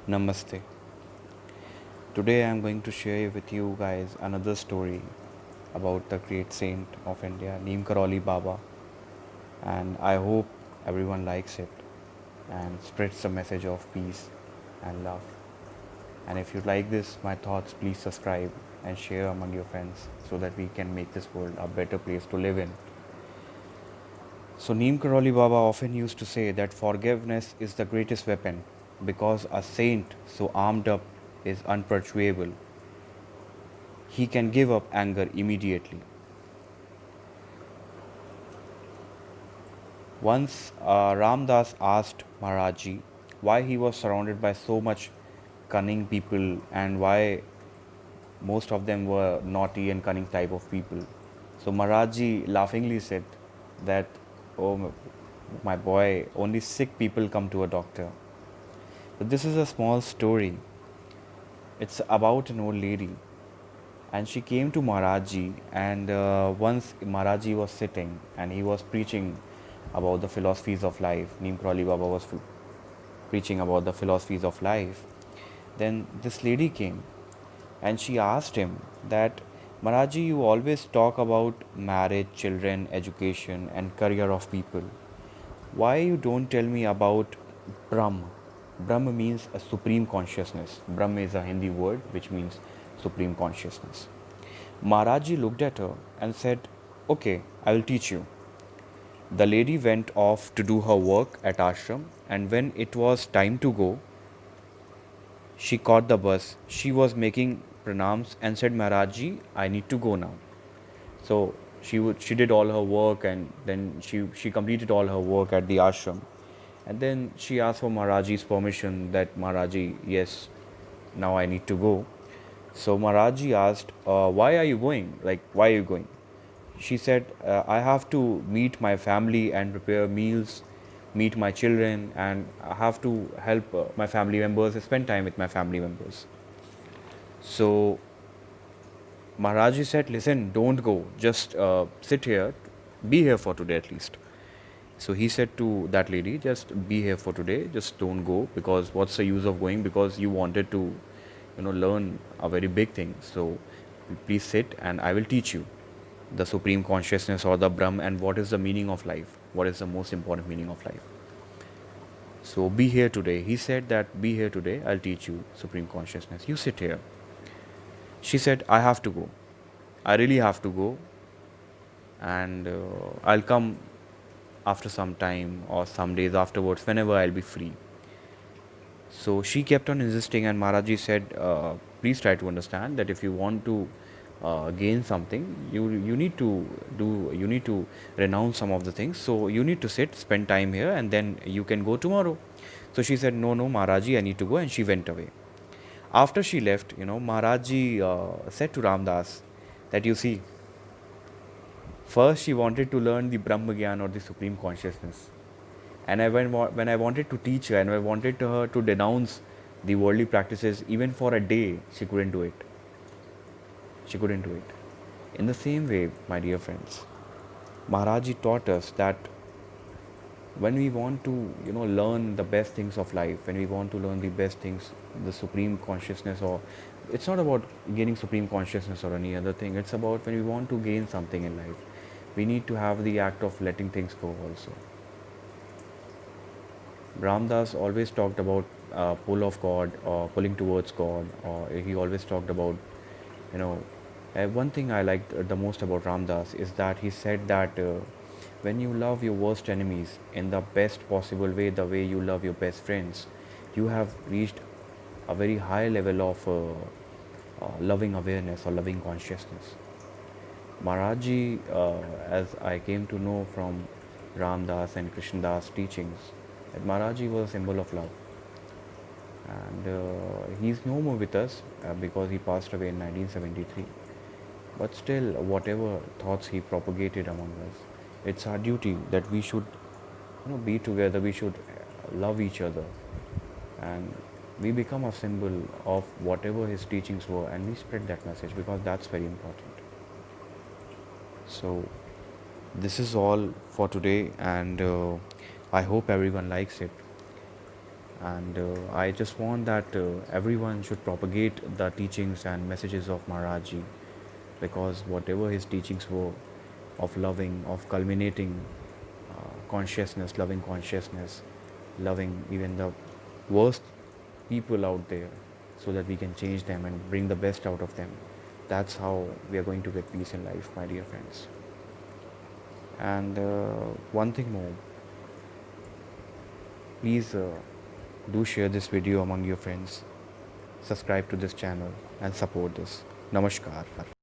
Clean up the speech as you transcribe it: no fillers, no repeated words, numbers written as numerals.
Namaste. Today I am going to share with you guys another story about the great saint of India, Neem Karoli Baba, and I hope everyone likes it and spreads the message of peace and love. And if you like this, my thoughts, please subscribe and share among your friends so that we can make this world a better place to live in. So, Neem Karoli Baba often used to say that forgiveness is the greatest weapon because a saint so armed up is unpersuadable. He can give up anger immediately. Once Ramdas asked Maharaji why he was surrounded by so much cunning people and why most of them were naughty and cunning type of people. So Maharaji laughingly said that, oh my boy, only sick people come to a doctor. But this is a small story. It's about an old lady, and she came to Maharaji. And once Maharaji was sitting and he was preaching about the philosophies of life. Neem Karoli Baba was preaching about the philosophies of life. Then this lady came and she asked him that, Maharaji, you always talk about marriage, children, education, and career of people. Why you don't tell me about Brahm? Brahm means a supreme consciousness. Brahm is a Hindi word which means supreme consciousness. Maharaji looked at her and said, okay, I will teach you. The lady went off to do her work at ashram, and when it was time to go, she caught the bus. She was making pranams and said, Maharaji, I need to go now. So she did all her work, and then she completed all her work at the ashram. And then she asked for Maharaji's permission that, Maharaji, yes, now I need to go. So Maharaji asked, why are you going? Like, why are you going? She said, I have to meet my family and prepare meals, meet my children, and I have to help my family members, spend time with my family members. So Maharaji said, listen, don't go, just sit here, be here for today at least. So he said to that lady, just be here for today, just don't go, because what's the use of going, because you wanted to, learn a very big thing. So please sit and I will teach you the supreme consciousness or the Brahm and what is the meaning of life, what is the most important meaning of life. So be here today. He said that, be here today, I'll teach you supreme consciousness. You sit here. She said, I have to go. I really have to go, and I'll come after some time or some days afterwards whenever I'll be free. So she kept on insisting, and Maharaji said, please try to understand that if you want to gain something, you need to you need to renounce some of the things. So you need to sit, spend time here, and then you can go tomorrow. So she said, no, no, Maharaji, I need to go, and she went away. After she left, Maharaji said to Ramdas that, you see, first she wanted to learn the Brahma Gyan or the supreme consciousness. And when I wanted to teach her and I wanted her to denounce the worldly practices even for a day, she couldn't do it. She couldn't do it. In the same way, my dear friends, Maharaji taught us that when we want to, learn the best things of life, when we want to learn the best things, the supreme consciousness, or it's not about gaining supreme consciousness or any other thing. It's about when we want to gain something in life, we need to have the act of letting things go also. Ramdas always talked about pull of God or pulling towards God, or he always talked about, you know, one thing I liked the most about Ramdas is that he said that when you love your worst enemies in the best possible way, the way you love your best friends, you have reached a very high level of loving awareness or loving consciousness. Maharaji, as I came to know from Ramdas and Krishnadas teachings, that Maharaji was a symbol of love. And he's no more with us because he passed away in 1973. But still, whatever thoughts he propagated among us, it's our duty that we should, be together. We should love each other, and we become a symbol of whatever his teachings were, and we spread that message because that's very important. So this is all for today, and I hope everyone likes it. And I just want that everyone should propagate the teachings and messages of Maharaji, because whatever his teachings were of loving, of culminating consciousness, loving consciousness, loving even the worst people out there, so that we can change them and bring the best out of them. That's how we are going to get peace in life, my dear friends. And one thing more, please do share this video among your friends, subscribe to this channel, and support this. Namaskar.